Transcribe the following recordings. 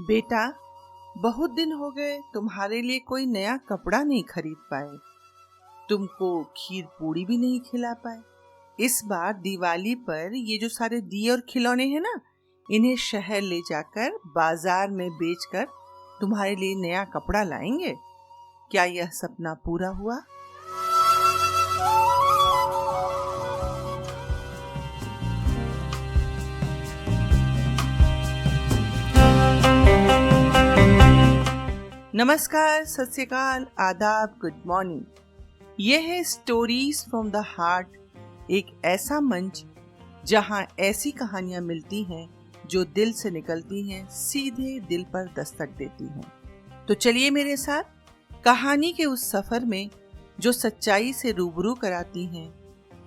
बेटा, बहुत दिन हो गए तुम्हारे लिए कोई नया कपड़ा नहीं खरीद पाए, तुमको खीर पूड़ी भी नहीं खिला पाए। इस बार दिवाली पर ये जो सारे दिए और खिलौने हैं ना, इन्हें शहर ले जाकर बाजार में बेचकर तुम्हारे लिए नया कपड़ा लाएंगे। क्या यह सपना पूरा हुआ? नमस्कार, सत श्री अकाल, आदाब, गुड मॉर्निंग। यह है स्टोरीज फ्रॉम द हार्ट, एक ऐसा मंच जहां ऐसी कहानियां मिलती हैं जो दिल से निकलती हैं, सीधे दिल पर दस्तक देती हैं। तो चलिए मेरे साथ कहानी के उस सफर में जो सच्चाई से रूबरू कराती हैं,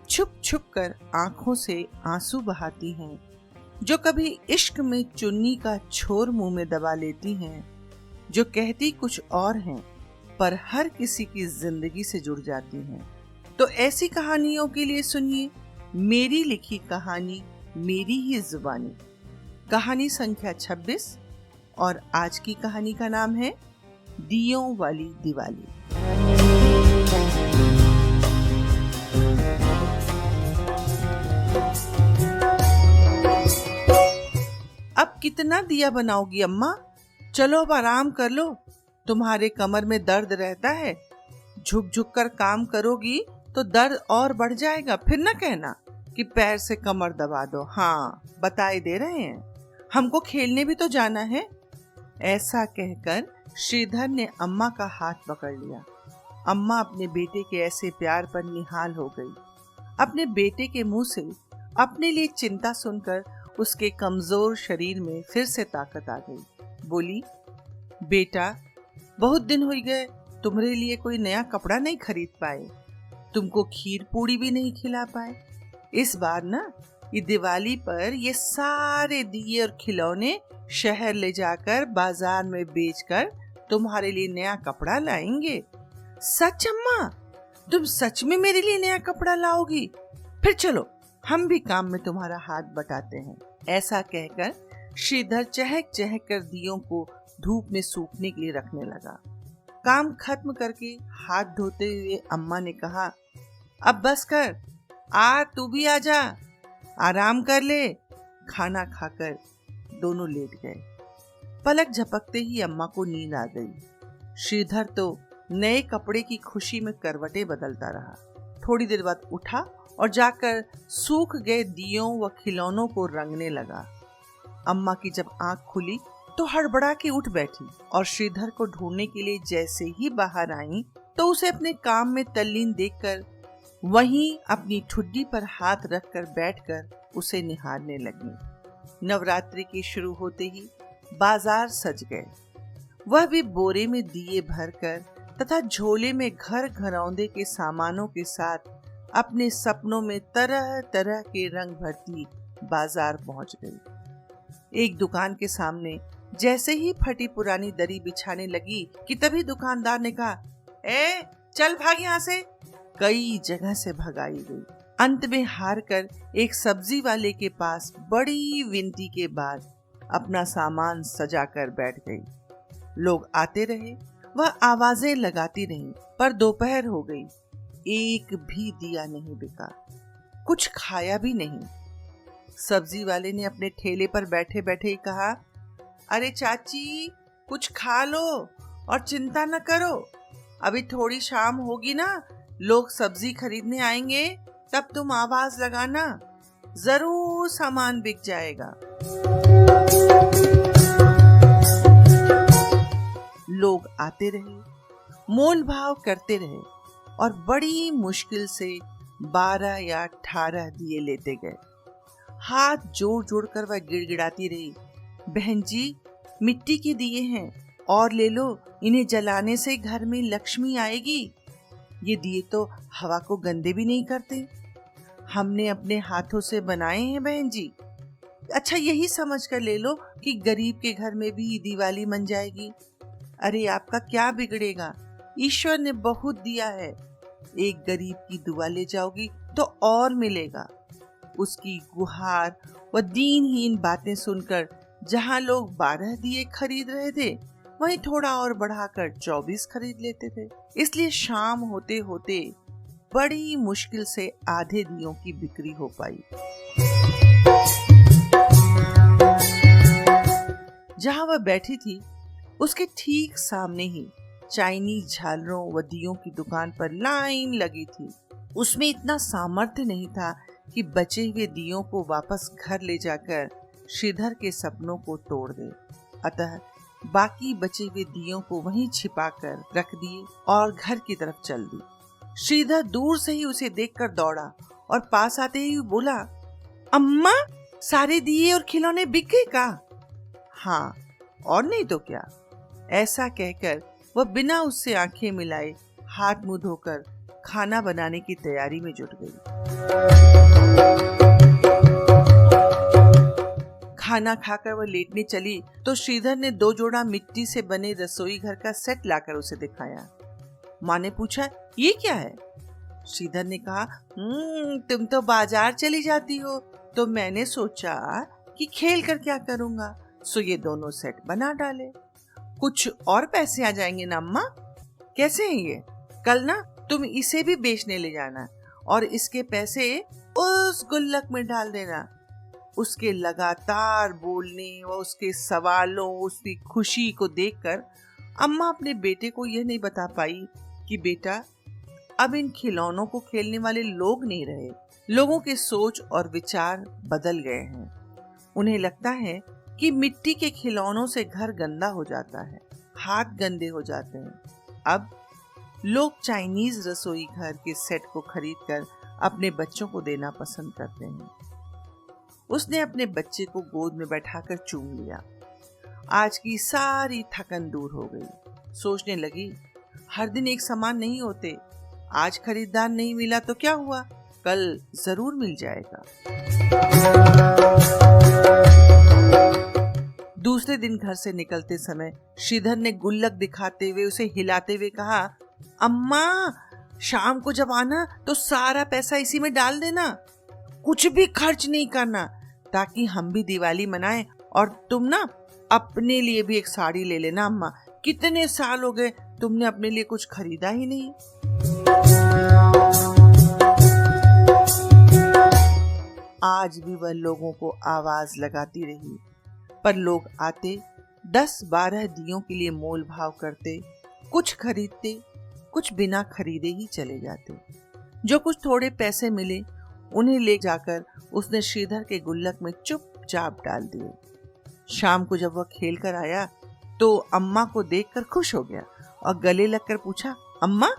छुप छुप कर आंखों से आंसू बहाती हैं, जो कभी इश्क में चुन्नी का छोर मुंह में दबा लेती हैं, जो कहती कुछ और हैं पर हर किसी की जिंदगी से जुड़ जाती हैं। तो ऐसी कहानियों के लिए सुनिए मेरी लिखी कहानी, मेरी ही जुबानी। कहानी संख्या 26 और आज की कहानी का नाम है दियों वाली दिवाली। अब कितना दिया बनाओगी अम्मा? चलो अब आराम कर लो, तुम्हारे कमर में दर्द रहता है। झुक झुक कर काम करोगी तो दर्द और बढ़ जाएगा। फिर न कहना कि पैर से कमर दबा दो। हाँ, बताए दे रहे हैं, हमको खेलने भी तो जाना है। ऐसा कहकर श्रीधर ने अम्मा का हाथ पकड़ लिया। अम्मा अपने बेटे के ऐसे प्यार पर निहाल हो गई। अपने बेटे के मुंह से अपने लिए चिंता सुनकर उसके कमजोर शरीर में फिर से ताकत आ गई। बोली, बेटा, बहुत दिन हो गए तुम्हारे लिए कोई नया कपड़ा नहीं खरीद पाए, तुमको खीर पूड़ी भी नहीं खिला पाए। इस बार ना ये दिवाली पर ये सारे दिए और खिलौने शहर ले जाकर बाजार में बेचकर तुम्हारे लिए नया कपड़ा लाएंगे। सच अम्मा? तुम सच में मेरे लिए नया कपड़ा लाओगी? फिर चलो हम भी काम में तुम्हारा हाथ बटाते हैं। ऐसा कहकर श्रीधर चहक चहक कर दियों को धूप में सूखने के लिए रखने लगा। काम खत्म करके हाथ धोते हुए अम्मा ने कहा, अब बस कर, तू भी आ जा, आराम कर ले। खाना खाकर दोनों लेट गए। पलक झपकते ही अम्मा को नींद आ गई। श्रीधर तो नए कपड़े की खुशी में करवटें बदलता रहा। थोड़ी देर बाद उठा और जाकर सूख गए दियों व खिलौनों को रंगने लगा। अम्मा की जब आंख खुली तो हड़बड़ा के उठ बैठी और श्रीधर को ढूंढने के लिए जैसे ही बाहर आई तो उसे अपने काम में तल्लीन देखकर वहीं अपनी ठुड्डी पर हाथ रखकर बैठकर उसे निहारने लगी। नवरात्रि के शुरू होते ही बाजार सज गए, वह भी बोरे में दिए भरकर तथा झोले में घर घरौंदे के सामानों के साथ अपने सपनों में तरह तरह के रंग भरती बाजार पहुंच गई। एक दुकान के सामने जैसे ही फटी पुरानी दरी बिछाने लगी कि तभी दुकानदार ने कहा, चल भाग यहाँ से। कई जगह से भगाई गई। अंत में हार कर एक सब्जी वाले के पास बड़ी विनती के बाद अपना सामान सजा कर बैठ गई। लोग आते रहे, वह आवाजें लगाती रही, पर दोपहर हो गई, एक भी दिया नहीं बिका, कुछ खाया भी नहीं। सब्जी वाले ने अपने ठेले पर बैठे बैठे ही कहा, अरे चाची, कुछ खा लो और चिंता न करो, अभी थोड़ी शाम होगी ना, लोग सब्जी खरीदने आएंगे, तब तुम आवाज लगाना, जरूर सामान बिक जाएगा। लोग आते रहे, मोल भाव करते रहे और बड़ी मुश्किल से 12 या 18 दिए लेते गए। हाथ जोड़ जोड़ कर वह गिड़गिड़ाती रही, बहन जी, मिट्टी के दिए हैं और ले लो, इन्हें जलाने से घर में लक्ष्मी आएगी। ये दिए तो हवा को गंदे भी नहीं करते, हमने अपने हाथों से बनाए हैं बहन जी। अच्छा, यही समझ कर ले लो कि गरीब के घर में भी दिवाली मन जाएगी। अरे आपका क्या बिगड़ेगा, ईश्वर ने बहुत दिया है, एक गरीब की दुआ ले जाओगी तो और मिलेगा। उसकी गुहार व दीनहीन बातें सुनकर जहां लोग 12 दिए खरीद रहे थे, वहीं थोड़ा और बढ़ाकर 24 खरीद लेते थे। इसलिए शाम होते होते बड़ी मुश्किल से आधे दियों की बिक्री हो पाई। जहां वह बैठी थी, उसके ठीक सामने ही चाइनीज झालरों व दियों की दुकान पर लाइन लगी थी। उसमें इतना सामर्थ्य नहीं था कि बचे हुए दियों को वापस घर ले जाकर श्रीधर के सपनों को तोड़ दे। अतः बाकी बचे हुए दियों को वहीं छिपाकर रख दिए और घर की तरफ चल दी। श्रीधर दूर से ही उसे देखकर दौड़ा और पास आते ही बोला, अम्मा, सारे दिए और खिलौने बिक गए का? हाँ, और नहीं तो क्या। ऐसा कहकर वह बिना उससे आंखें मिलाए हाथ मुंह धोकर खाना बनाने की तैयारी में जुट गई। खाना खाकर वह लेटने चली तो श्रीधर ने 2 जोड़ा मिट्टी से बने रसोई घर का सेट लाकर उसे दिखाया। माँ ने पूछा, ये क्या है? श्रीधर ने कहा, तुम तो बाजार चली जाती हो, तो मैंने सोचा कि खेल कर क्या करूंगा, सो ये दोनों सेट बना डाले। कुछ और पैसे आ जाएंगे ना अम्मा? कैसे हैं ये? कल ना तुम इसे भी बेचने ले जाना और इसके पैसे उस गुल्लक में डाल देना। उसके लगातार बोलने व उसके सवालों, उसकी खुशी को देखकर अम्मा अपने बेटे को यह नहीं बता पाई कि बेटा, अब इन खिलौनों को खेलने वाले लोग नहीं रहे। लोगों के सोच और विचार बदल गए हैं। उन्हें लगता है कि मिट्टी के खिलौनों से घर गंदा हो जाता है, हाथ गंदे हो जाते हैं। अब लोग चाइनीज रसोई घर के सेट को खरीदकर अपने बच्चों को देना पसंद करते हैं। उसने अपने बच्चे को गोद में बैठाकर चूम लिया। आज की सारी थकन दूर हो गई। सोचने लगी, हर दिन एक समान नहीं होते। आज खरीदार नहीं मिला तो क्या हुआ, कल जरूर मिल जाएगा। दूसरे दिन घर से निकलते समय श्रीधर ने गुल्लक दिखाते हुए उसे हिलाते हुए कहा, अम्मा, शाम को जब आना तो सारा पैसा इसी में डाल देना, कुछ भी खर्च नहीं करना, ताकि हम भी दिवाली मनाएं और तुम ना अपने लिए भी एक साड़ी ले लेना। अम्मा, कितने साल हो गए तुमने अपने लिए कुछ खरीदा ही नहीं। आज भी वह लोगों को आवाज लगाती रही, पर लोग आते 10-12 दियों के लिए मोल भाव करते, कुछ खरीदते, कुछ बिना खरीदे ही चले जाते। जो कुछ थोड़े पैसे मिले उन्हें ले जाकर उसने श्रीधर के गुल्लक में चुपचाप डाल दिए। शाम को जब वह खेल कर आया तो अम्मा को देखकर खुश हो गया और गले लगकर पूछा, अम्मा,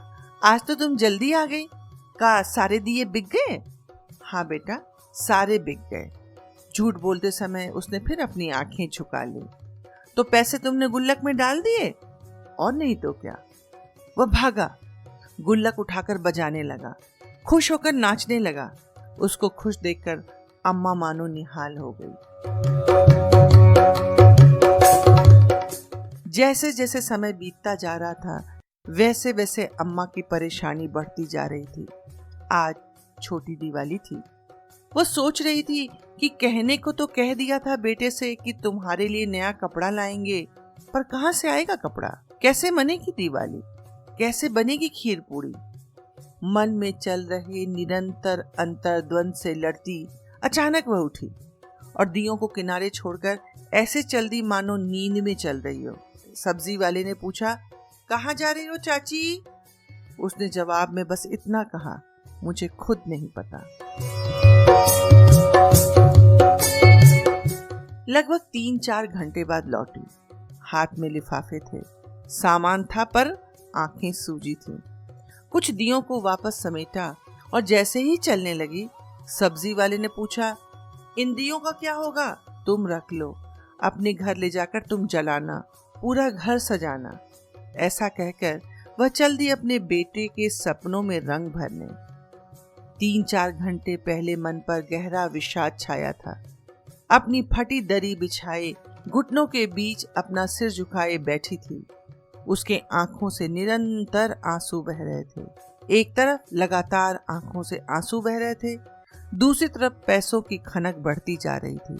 आज तो तुम जल्दी आ गई, का सारे दिए बिक गए? हाँ बेटा, सारे बिक गए। झूठ बोलते समय उसने फिर अपनी आंखें झुका ली। तो पैसे तुमने गुल्लक में डाल दिए? और नहीं तो क्या। वह भागा, गुल्लक उठाकर बजाने लगा, खुश होकर नाचने लगा। उसको खुश देखकर अम्मा मानो निहाल हो गई। जैसे जैसे समय बीतता जा रहा था, वैसे वैसे अम्मा की परेशानी बढ़ती जा रही थी। आज छोटी दिवाली थी। वो सोच रही थी कि कहने को तो कह दिया था बेटे से कि तुम्हारे लिए नया कपड़ा लाएंगे, पर कहाँ से आएगा कपड़ा? कैसे मनेगी दिवाली? कैसे बनेगी खीर पूरी? मन में चल रहे निरंतर अंतर्द्वंद से लड़ती अचानक वह उठी और दियों को किनारे छोड़कर ऐसे चल दी मानो नींद में चल रही हो। सब्जी वाले ने पूछा, कहाँ जा रही हो चाची? उसने जवाब में बस इतना कहा, मुझे खुद नहीं पता। लगभग 3-4 घंटे बाद लौटी। हाथ में लिफाफे थे, सामान था पर आंखें सूजी थी। कुछ दियों को वापस समेटा और जैसे ही चलने लगी, सब्जी वाले ने पूछा, इन दियों का क्या होगा? तुम रख लो, अपने घर ले जाकर तुम जलाना, पूरा घर सजाना। ऐसा कहकर वह चल दी अपने बेटे के सपनों में रंग भरने। 3-4 घंटे पहले मन पर गहरा विषाद छाया था। अपनी फटी दरी बिछाए घुटनों के बीच अपना सिर झुकाए बैठी थी। उसके आंखों से निरंतर आंसू बह रहे थे। एक तरफ लगातार आंखों से आंसू बह रहे थे, दूसरी तरफ पैसों की खनक बढ़ती जा रही थी।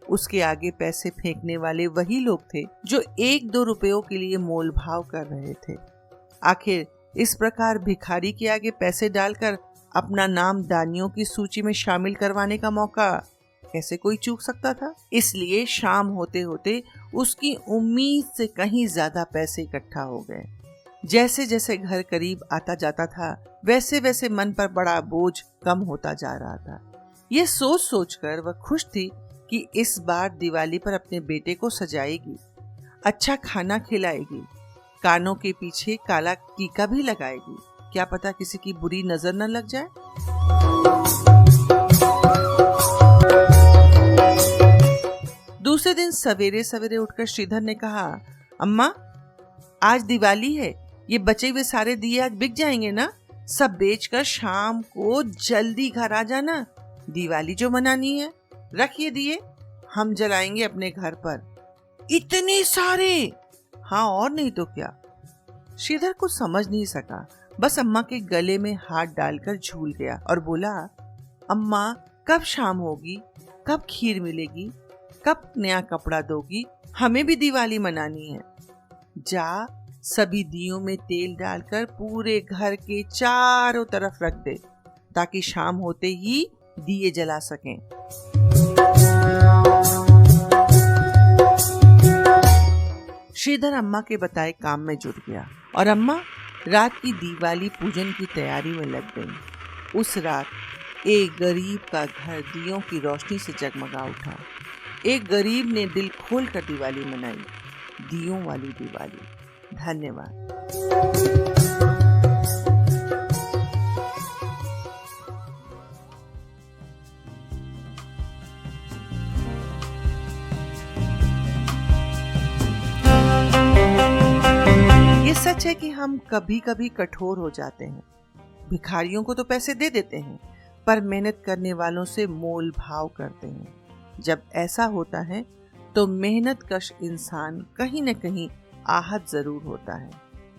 उसके आगे पैसे फेंकने वाले वही लोग थे जो 1-2 रुपयों के लिए मोल भाव कर रहे थे। आखिर इस प्रकार भिखारी के आगे पैसे डालकर अपना नाम दानियों की सूची में शामिल करवाने का मौका कैसे कोई चूक सकता था। इसलिए शाम होते होते उसकी उम्मीद से कहीं ज्यादा पैसे इकट्ठा हो गए। जैसे जैसे घर करीब आता जाता था वैसे वैसे मन पर बड़ा बोझ कम होता जा रहा था। ये सोच सोचकर वह खुश थी कि इस बार दिवाली पर अपने बेटे को सजाएगी, अच्छा खाना खिलाएगी, कानों के पीछे काला टीका भी लगाएगी। क्या पता किसी की बुरी नजर न लग जाए। दूसरे दिन सवेरे सवेरे उठकर श्रीधर ने कहा, अम्मा आज दिवाली है, ये बचे हुए सारे दिए आज बिक जाएंगे ना? सब बेचकर शाम को जल्दी घर आ जाना। दिवाली जो मनानी है, रखिए दिए, हम जलाएंगे अपने घर पर। इतने सारे? हाँ और नहीं तो क्या। श्रीधर कुछ समझ नहीं सका, बस अम्मा के गले में हाथ डालकर झूल गया और बोला, अम्मा कब शाम होगी, कब खीर मिलेगी, कब नया कपड़ा दोगी? हमें भी दिवाली मनानी है। जा सभी दियों में तेल डालकर पूरे घर के चारों तरफ रख दे ताकि शाम होते ही दिए जला सकें। श्रीधर अम्मा के बताए काम में जुट गया और अम्मा रात की दिवाली पूजन की तैयारी में लग गई। उस रात एक गरीब का घर दियों की रोशनी से जगमगा उठा। एक गरीब ने दिल खोलकर दिवाली मनाई, दियों वाली दिवाली। धन्यवाद। ये सच है कि हम कभी कभी कठोर हो जाते हैं। भिखारियों को तो पैसे दे देते हैं पर मेहनत करने वालों से मोल भाव करते हैं। जब ऐसा होता है तो मेहनत कश इंसान कहीं न कहीं आहत जरूर होता है।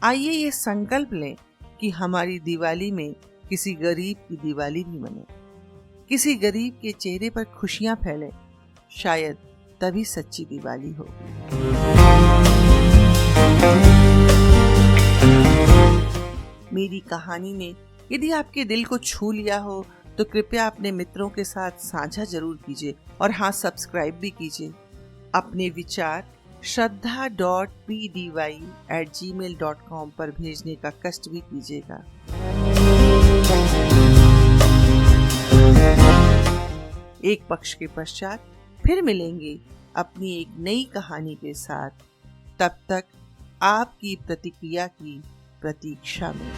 आइए ये संकल्प लें कि हमारी दिवाली में किसी गरीब की दिवाली भी मने, किसी गरीब के चेहरे पर खुशियां फैले। शायद तभी सच्ची दिवाली होगी। मेरी कहानी ने यदि आपके दिल को छू लिया हो तो कृपया अपने मित्रों के साथ साझा जरूर कीजिए और हाँ, सब्सक्राइब भी कीजिए। अपने विचार shraddha.pdy@gmail.com पर भेजने का कष्ट भी कीजिएगा। एक पक्ष के पश्चात फिर मिलेंगे अपनी एक नई कहानी के साथ। तब तक आपकी प्रतिक्रिया की प्रतीक्षा में।